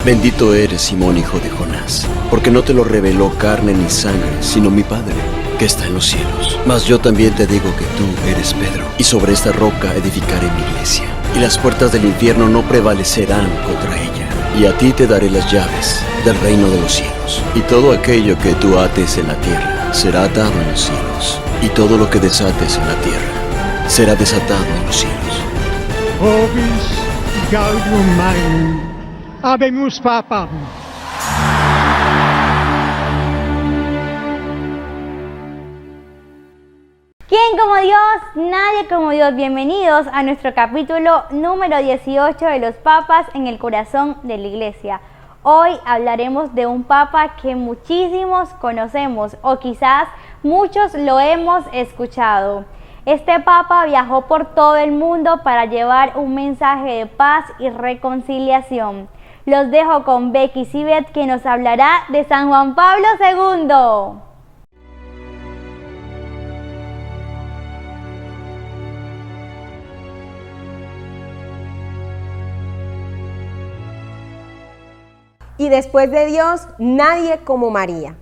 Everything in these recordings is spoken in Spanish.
Bendito eres, Simón, hijo de Jonás, porque no te lo reveló carne ni sangre, sino mi Padre, que está en los cielos. Mas yo también te digo que tú eres Pedro, y sobre esta roca edificaré mi iglesia, y las puertas del infierno no prevalecerán contra ella. Y a ti te daré las llaves del reino de los cielos, y todo aquello que tú ates en la tierra será atado en los cielos, y todo lo que desates en la tierra será desatado en los cielos. Vobis Gaudium Magnum, habemus Papam. ¿Quién como Dios? Nadie como Dios. Bienvenidos a nuestro capítulo número 18 de los papas en el corazón de la Iglesia. Hoy hablaremos de un papa que muchísimos conocemos o quizás muchos lo hemos escuchado. Este papa viajó por todo el mundo para llevar un mensaje de paz y reconciliación. Los dejo con Becky Sibet, que nos hablará de San Juan Pablo II. Y después de Dios, nadie como María.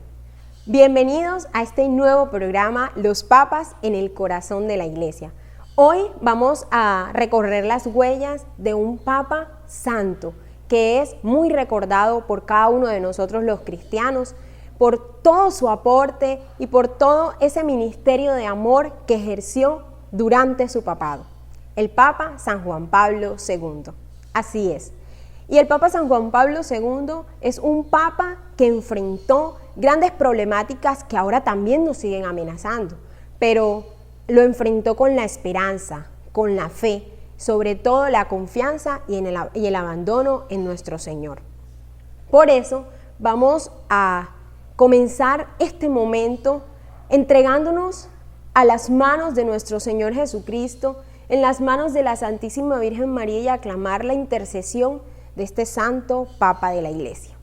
Bienvenidos a este nuevo programa, Los Papas en el Corazón de la Iglesia. Hoy vamos a recorrer las huellas de un Papa santo, que es muy recordado por cada uno de nosotros los cristianos, por todo su aporte y por todo ese ministerio de amor que ejerció durante su papado. El Papa San Juan Pablo II. Así es. Y el Papa San Juan Pablo II es un papa que enfrentó grandes problemáticas que ahora también nos siguen amenazando, pero lo enfrentó con la esperanza, con la fe, sobre todo la confianza y el abandono en nuestro Señor. Por eso vamos a comenzar este momento entregándonos a las manos de nuestro Señor Jesucristo, en las manos de la Santísima Virgen María, y aclamar la intercesión de este santo Papa de la Iglesia.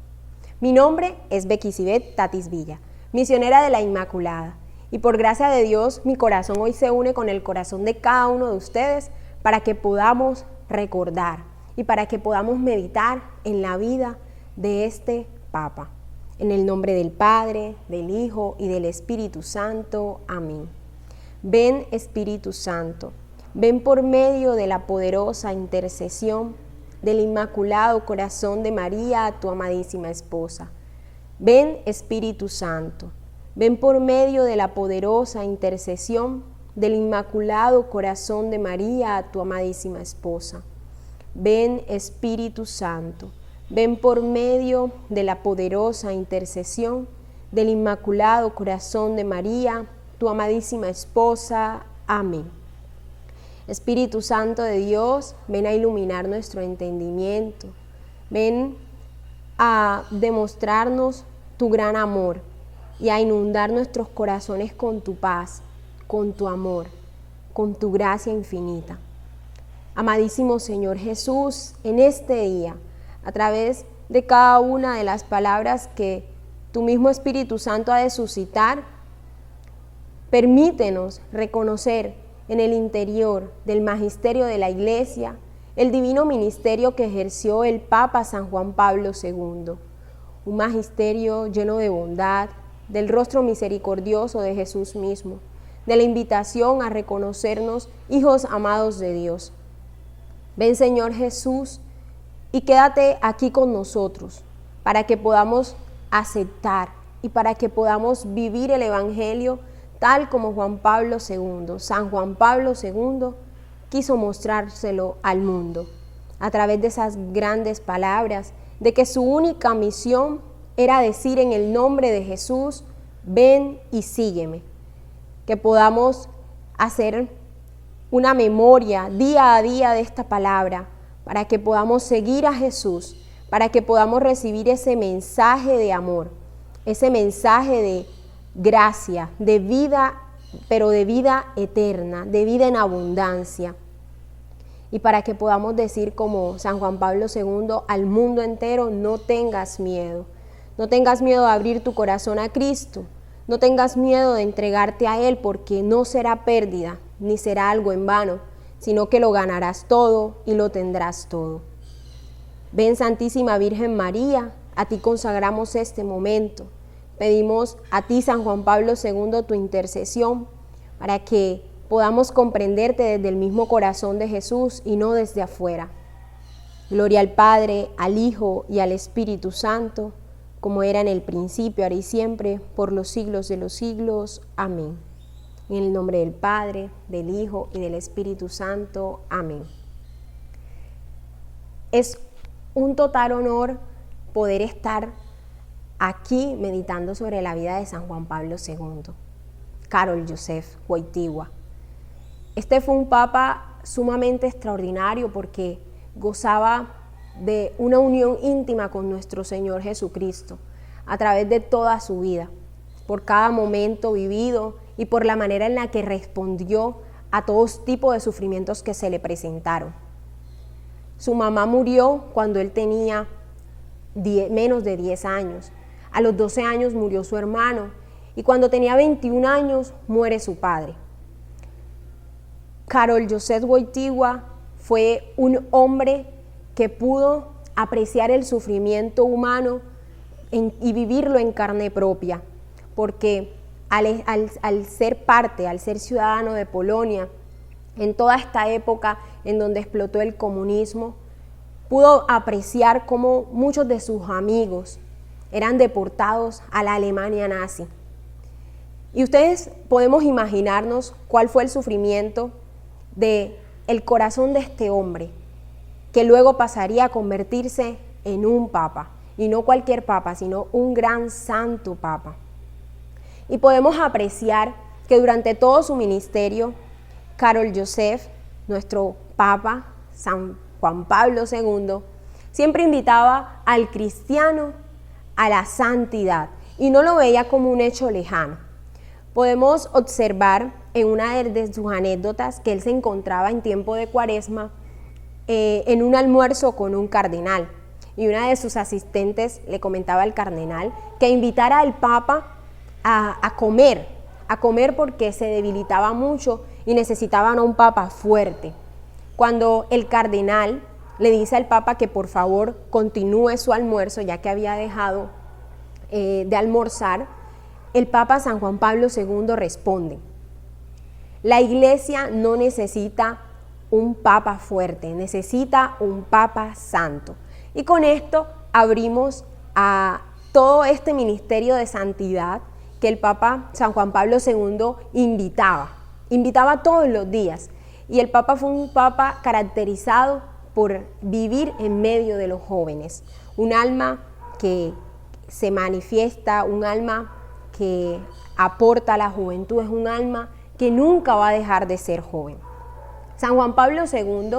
Mi nombre es Becky Sibet Tatis Villa, misionera de la Inmaculada, y por gracia de Dios mi corazón hoy se une con el corazón de cada uno de ustedes para que podamos recordar y para que podamos meditar en la vida de este Papa. En el nombre del Padre, del Hijo y del Espíritu Santo. Amén. Ven, Espíritu Santo, ven por medio de la poderosa intercesión del Inmaculado Corazón de María, tu amadísima esposa. Ven, Espíritu Santo, ven por medio de la poderosa intercesión del Inmaculado Corazón de María, tu amadísima esposa. Ven, Espíritu Santo, ven por medio de la poderosa intercesión del Inmaculado Corazón de María, tu amadísima esposa. Amén. Espíritu Santo de Dios, ven a iluminar nuestro entendimiento, ven a demostrarnos tu gran amor y a inundar nuestros corazones con tu paz, con tu amor, con tu gracia infinita. Amadísimo Señor Jesús, en este día, a través de cada una de las palabras que tu mismo Espíritu Santo ha de suscitar, permítenos reconocer en el interior del magisterio de la Iglesia el divino ministerio que ejerció el Papa San Juan Pablo II, un magisterio lleno de bondad, del rostro misericordioso de Jesús mismo, de la invitación a reconocernos hijos amados de Dios. Ven, Señor Jesús, y quédate aquí con nosotros para que podamos aceptar y para que podamos vivir el Evangelio tal como Juan Pablo II, San Juan Pablo II, quiso mostrárselo al mundo, a través de esas grandes palabras, de que su única misión era decir en el nombre de Jesús, ven y sígueme. Que podamos hacer una memoria día a día de esta palabra, para que podamos seguir a Jesús, para que podamos recibir ese mensaje de amor, ese mensaje de gracia, de vida, pero de vida eterna, de vida en abundancia. Y para que podamos decir como San Juan Pablo II al mundo entero, no tengas miedo. No tengas miedo de abrir tu corazón a Cristo. No tengas miedo de entregarte a Él, porque no será pérdida, ni será algo en vano, sino que lo ganarás todo y lo tendrás todo. Ven, Santísima Virgen María, a ti consagramos este momento. Pedimos a ti, San Juan Pablo II, tu intercesión para que podamos comprenderte desde el mismo corazón de Jesús y no desde afuera. Gloria al Padre, al Hijo y al Espíritu Santo, como era en el principio, ahora y siempre, por los siglos de los siglos. Amén. En el nombre del Padre, del Hijo y del Espíritu Santo. Amén. Es un total honor poder estar aquí meditando sobre la vida de San Juan Pablo II, Karol Józef Wojtyła. Este fue un papa sumamente extraordinario porque gozaba de una unión íntima con nuestro Señor Jesucristo a través de toda su vida, por cada momento vivido y por la manera en la que respondió a todos tipos de sufrimientos que se le presentaron. Su mamá murió cuando él tenía menos de 10 años. A los 12 años murió su hermano y cuando tenía 21 años muere su padre. Karol Józef Wojtyła fue un hombre que pudo apreciar el sufrimiento humano y vivirlo en carne propia, porque al ser parte, al ser ciudadano de Polonia, en toda esta época en donde explotó el comunismo, pudo apreciar cómo muchos de sus amigos eran deportados a la Alemania nazi. Y ustedes podemos imaginarnos cuál fue el sufrimiento del corazón de este hombre, que luego pasaría a convertirse en un papa, y no cualquier papa, sino un gran santo papa. Y podemos apreciar que durante todo su ministerio, Karol Józef, nuestro papa, San Juan Pablo II, siempre invitaba al cristiano a la santidad y no lo veía como un hecho lejano. Podemos observar en una de sus anécdotas que él se encontraba en tiempo de Cuaresma en un almuerzo con un cardenal y una de sus asistentes le comentaba al cardenal que invitara al Papa a comer porque se debilitaba mucho y necesitaban a un Papa fuerte. Cuando el cardenal le dice al Papa que por favor continúe su almuerzo ya que había dejado de almorzar, el Papa San Juan Pablo II responde: la Iglesia no necesita un Papa fuerte, necesita un Papa santo. Y con esto abrimos a todo este ministerio de santidad que el Papa San Juan Pablo II invitaba todos los días. Y el Papa fue un Papa caracterizado por vivir en medio de los jóvenes, un alma que se manifiesta, un alma que aporta a la juventud, es un alma que nunca va a dejar de ser joven. San Juan Pablo II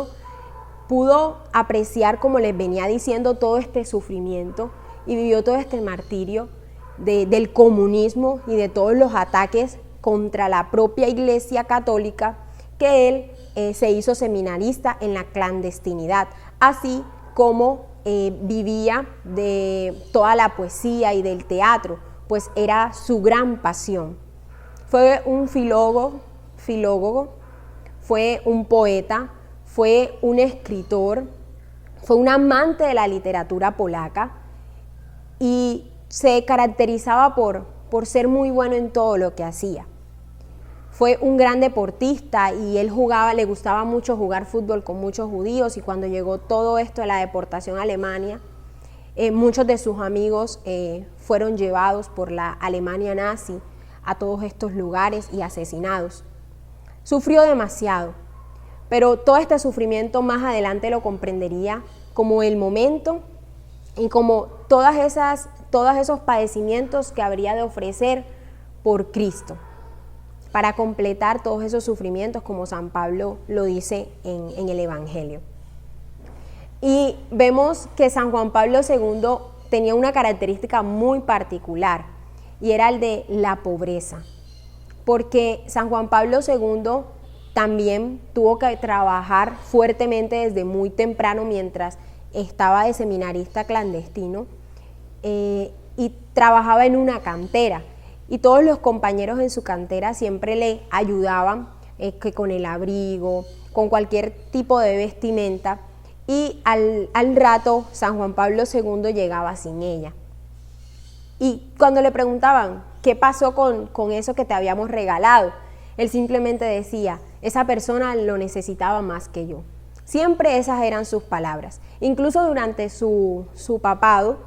pudo apreciar, como les venía diciendo, todo este sufrimiento y vivió todo este martirio del comunismo y de todos los ataques contra la propia Iglesia Católica, que él se hizo seminarista en la clandestinidad, así como vivía de toda la poesía y del teatro, pues era su gran pasión. Fue un filólogo, fue un poeta, fue un escritor, fue un amante de la literatura polaca y se caracterizaba por ser muy bueno en todo lo que hacía. Fue un gran deportista y él le gustaba mucho jugar fútbol con muchos judíos, y cuando llegó todo esto de la deportación a Alemania, muchos de sus amigos fueron llevados por la Alemania nazi a todos estos lugares y asesinados. Sufrió demasiado, pero todo este sufrimiento más adelante lo comprendería como el momento y como todos esos padecimientos que habría de ofrecer por Cristo, para completar todos esos sufrimientos, como San Pablo lo dice en el Evangelio. Y vemos que San Juan Pablo II tenía una característica muy particular, y era el de la pobreza, porque San Juan Pablo II también tuvo que trabajar fuertemente desde muy temprano mientras estaba de seminarista clandestino, y trabajaba en una cantera, y todos los compañeros en su cantera siempre le ayudaban que con el abrigo, con cualquier tipo de vestimenta, y al rato San Juan Pablo II llegaba sin ella. Y cuando le preguntaban, ¿qué pasó con eso que te habíamos regalado? Él simplemente decía, esa persona lo necesitaba más que yo. Siempre esas eran sus palabras. Incluso durante su papado,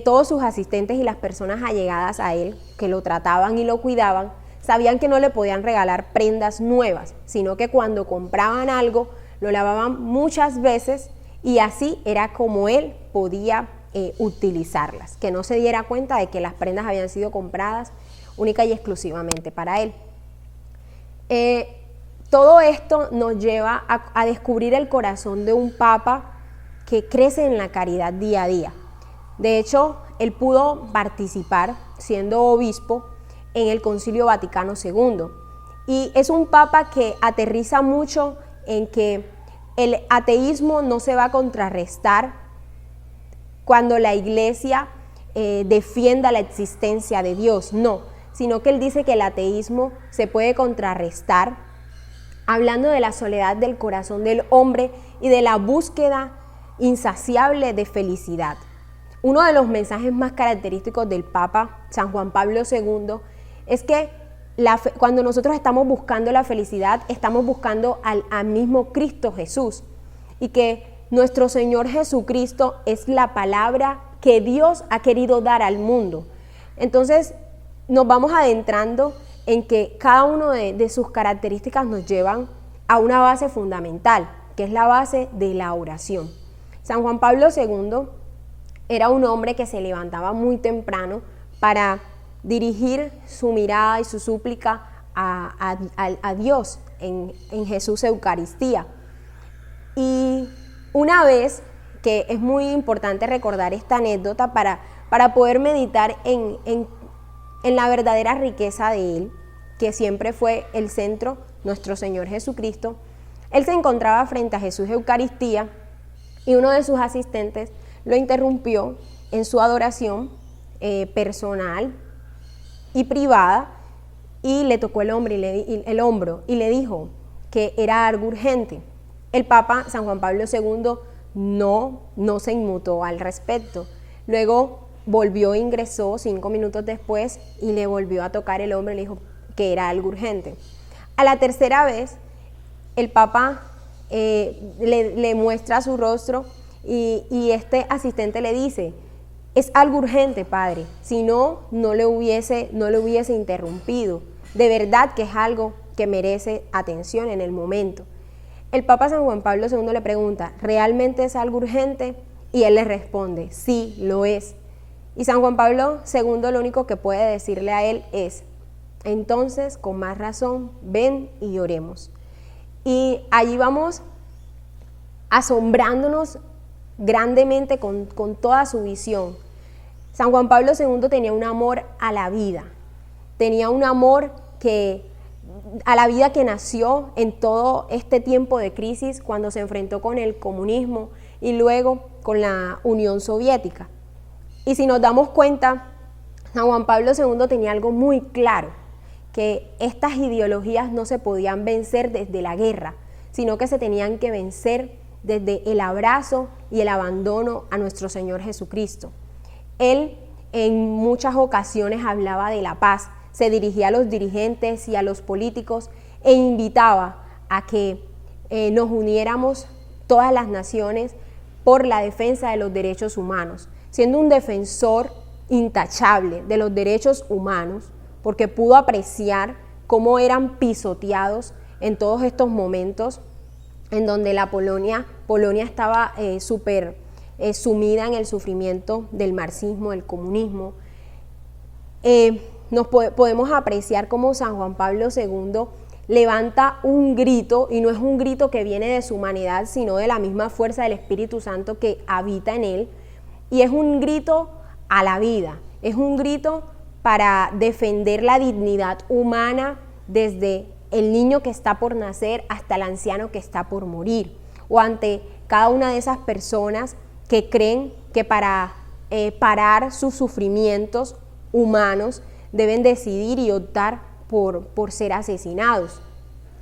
todos sus asistentes y las personas allegadas a él, que lo trataban y lo cuidaban, sabían que no le podían regalar prendas nuevas, sino que cuando compraban algo, lo lavaban muchas veces y así era como él podía utilizarlas, que no se diera cuenta de que las prendas habían sido compradas única y exclusivamente para él. Todo esto nos lleva a descubrir el corazón de un papa que crece en la caridad día a día. De hecho, él pudo participar, siendo obispo, en el Concilio Vaticano II. Y es un papa que aterriza mucho en que el ateísmo no se va a contrarrestar cuando la Iglesia defienda la existencia de Dios, no, sino que él dice que el ateísmo se puede contrarrestar hablando de la soledad del corazón del hombre y de la búsqueda insaciable de felicidad. Uno de los mensajes más característicos del Papa San Juan Pablo II es que cuando nosotros estamos buscando la felicidad, estamos buscando al mismo Cristo Jesús, y que nuestro Señor Jesucristo es la palabra que Dios ha querido dar al mundo. Entonces nos vamos adentrando en que cada uno de sus características nos llevan a una base fundamental, que es la base de la oración. San Juan Pablo II era un hombre que se levantaba muy temprano para dirigir su mirada y su súplica a Dios en Jesús Eucaristía. Y una vez, que es muy importante recordar esta anécdota para poder meditar en la verdadera riqueza de Él, que siempre fue el centro, nuestro Señor Jesucristo, Él se encontraba frente a Jesús Eucaristía y uno de sus asistentes lo interrumpió en su adoración personal y privada y le tocó el hombro y le dijo que era algo urgente. El Papa San Juan Pablo II no se inmutó al respecto. Luego volvió, ingresó 5 minutos después y le volvió a tocar el hombro y le dijo que era algo urgente. A la tercera vez, el Papa le muestra su rostro y este asistente le dice, es algo urgente, padre, si no le hubiese interrumpido. De verdad que es algo que merece atención en el momento. El Papa San Juan Pablo II le pregunta, ¿realmente es algo urgente? Y él le responde, sí, lo es. Y San Juan Pablo II lo único que puede decirle a él es, entonces, con más razón, ven y oremos. Y allí vamos asombrándonos grandemente con toda su visión. San Juan Pablo II tenía un amor a la vida, tenía un amor a la vida que nació en todo este tiempo de crisis cuando se enfrentó con el comunismo y luego con la Unión Soviética. Y si nos damos cuenta, San Juan Pablo II tenía algo muy claro, que estas ideologías no se podían vencer desde la guerra, sino que se tenían que vencer desde el abrazo y el abandono a nuestro Señor Jesucristo. Él en muchas ocasiones hablaba de la paz, se dirigía a los dirigentes y a los políticos e invitaba a que nos uniéramos todas las naciones por la defensa de los derechos humanos, siendo un defensor intachable de los derechos humanos, porque pudo apreciar cómo eran pisoteados en todos estos momentos en donde la Polonia estaba súper sumida en el sufrimiento del marxismo, del comunismo. Podemos apreciar cómo San Juan Pablo II levanta un grito, y no es un grito que viene de su humanidad, sino de la misma fuerza del Espíritu Santo que habita en él, y es un grito a la vida, es un grito para defender la dignidad humana desde el niño que está por nacer hasta el anciano que está por morir, o ante cada una de esas personas que creen que para parar sus sufrimientos humanos deben decidir y optar por ser asesinados.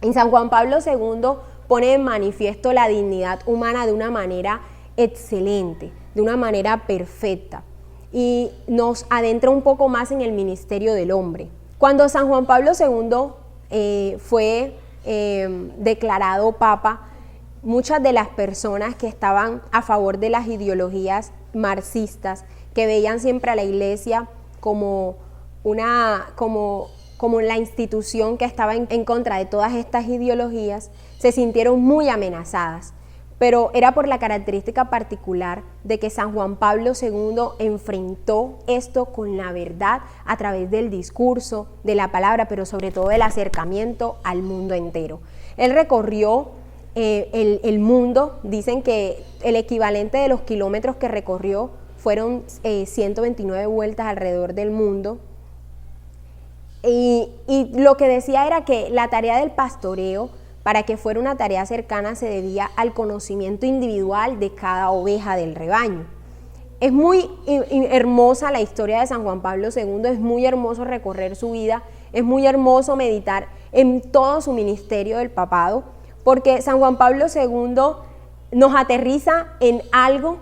Y San Juan Pablo II pone en manifiesto la dignidad humana de una manera excelente, de una manera perfecta, y nos adentra un poco más en el ministerio del hombre. Cuando San Juan Pablo II fue declarado papa, muchas de las personas que estaban a favor de las ideologías marxistas, que veían siempre a la iglesia como la institución que estaba en contra de todas estas ideologías, se sintieron muy amenazadas. Pero era por la característica particular de que San Juan Pablo II enfrentó esto con la verdad a través del discurso, de la palabra, pero sobre todo del acercamiento al mundo entero. Él recorrió el mundo. Dicen que el equivalente de los kilómetros que recorrió fueron 129 vueltas alrededor del mundo. Y lo que decía era que la tarea del pastoreo, para que fuera una tarea cercana, se debía al conocimiento individual de cada oveja del rebaño. Es muy hermosa la historia de San Juan Pablo II, es muy hermoso recorrer su vida, es muy hermoso meditar en todo su ministerio del papado, porque San Juan Pablo II nos aterriza en algo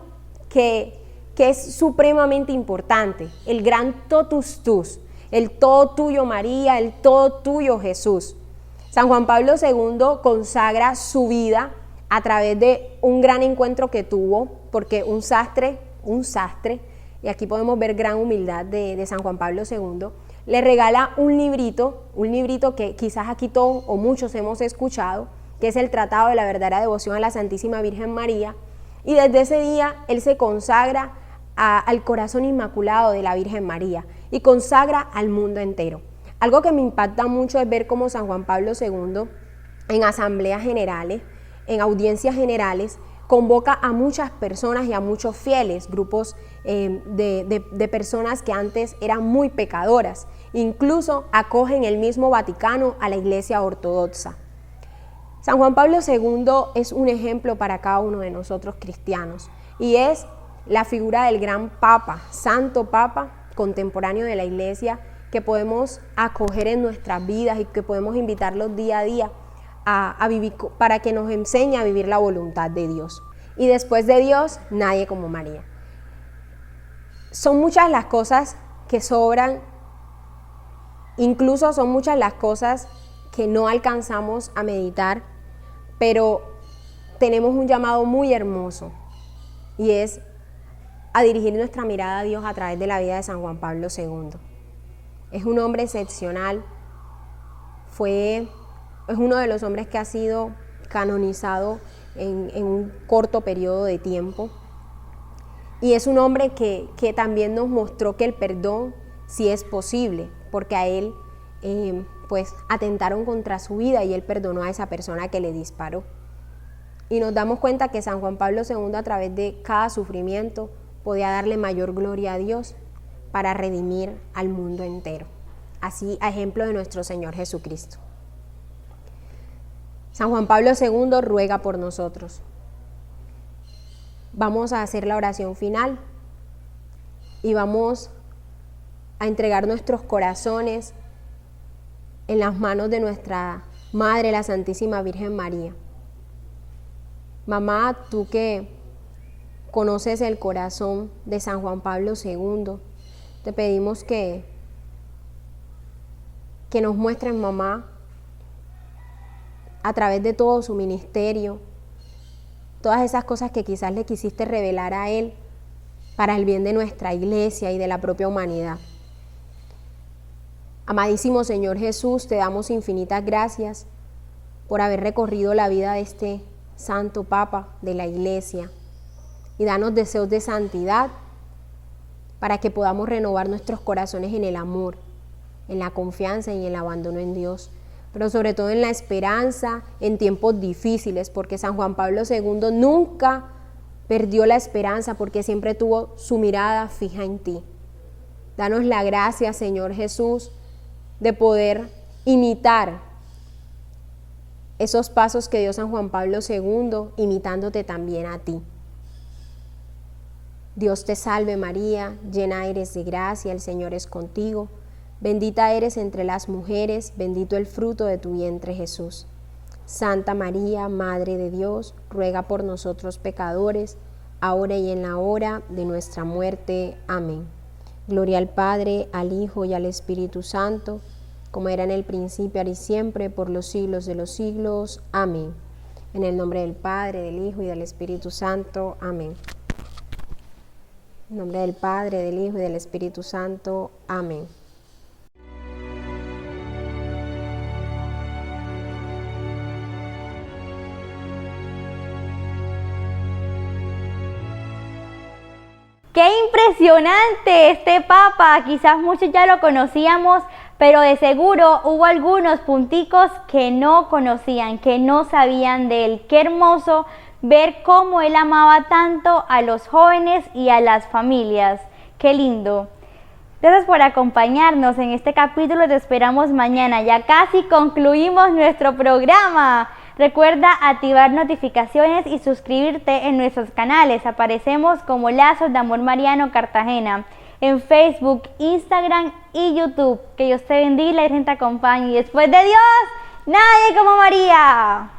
que es supremamente importante, el gran totus tus, el todo tuyo María, el todo tuyo Jesús. San Juan Pablo II consagra su vida a través de un gran encuentro que tuvo, porque un sastre, y aquí podemos ver gran humildad de San Juan Pablo II, le regala un librito que quizás aquí todos o muchos hemos escuchado, que es el Tratado de la Verdadera Devoción a la Santísima Virgen María, y desde ese día él se consagra al corazón inmaculado de la Virgen María y consagra al mundo entero. Algo que me impacta mucho es ver cómo San Juan Pablo II en asambleas generales, en audiencias generales, convoca a muchas personas y a muchos fieles, grupos de personas que antes eran muy pecadoras. Incluso acoge en el mismo Vaticano a la Iglesia Ortodoxa. San Juan Pablo II es un ejemplo para cada uno de nosotros cristianos y es la figura del gran Papa, Santo Papa, contemporáneo de la Iglesia, que podemos acoger en nuestras vidas y que podemos invitarlos día a día a vivir, para que nos enseñe a vivir la voluntad de Dios. Y después de Dios, nadie como María. Son muchas las cosas que sobran, incluso son muchas las cosas que no alcanzamos a meditar, pero tenemos un llamado muy hermoso y es a dirigir nuestra mirada a Dios a través de la vida de San Juan Pablo II. Es un hombre excepcional, es uno de los hombres que ha sido canonizado en un corto periodo de tiempo, y es un hombre que también nos mostró que el perdón sí es posible, porque a él pues atentaron contra su vida y él perdonó a esa persona que le disparó. Y nos damos cuenta que San Juan Pablo II, a través de cada sufrimiento, podía darle mayor gloria a Dios para redimir al mundo entero, así a ejemplo de nuestro Señor Jesucristo. San Juan Pablo II ruega por nosotros. Vamos a hacer la oración final y vamos a entregar nuestros corazones en las manos de nuestra Madre, la Santísima Virgen María. Mamá, tú que conoces el corazón de San Juan Pablo II, te pedimos que nos muestres, mamá, a través de todo su ministerio, todas esas cosas que quizás le quisiste revelar a él para el bien de nuestra iglesia y de la propia humanidad. Amadísimo Señor Jesús, te damos infinitas gracias por haber recorrido la vida de este Santo Papa de la Iglesia, y danos deseos de santidad para que podamos renovar nuestros corazones en el amor, en la confianza y en el abandono en Dios, pero sobre todo en la esperanza en tiempos difíciles, porque San Juan Pablo II nunca perdió la esperanza, porque siempre tuvo su mirada fija en ti. Danos la gracia, Señor Jesús, de poder imitar esos pasos que dio San Juan Pablo II, imitándote también a ti. Dios te salve María, llena eres de gracia, el Señor es contigo. Bendita eres entre las mujeres, bendito el fruto de tu vientre Jesús. Santa María, Madre de Dios, ruega por nosotros pecadores, ahora y en la hora de nuestra muerte. Amén. Gloria al Padre, al Hijo y al Espíritu Santo, como era en el principio, ahora y siempre, por los siglos de los siglos. Amén. En el nombre del Padre, del Hijo y del Espíritu Santo. Amén. En nombre del Padre, del Hijo y del Espíritu Santo. Amén. ¡Qué impresionante este Papa! Quizás muchos ya lo conocíamos, pero de seguro hubo algunos punticos que no conocían, que no sabían de él. ¡Qué hermoso ver cómo él amaba tanto a los jóvenes y a las familias! ¡Qué lindo! Gracias por acompañarnos en este capítulo. Te esperamos mañana. Ya casi concluimos nuestro programa. Recuerda activar notificaciones y suscribirte en nuestros canales. Aparecemos como Lazos de Amor Mariano Cartagena en Facebook, Instagram y YouTube. Que Dios te bendiga y la Virgen te acompañe. Y después de Dios, nadie como María.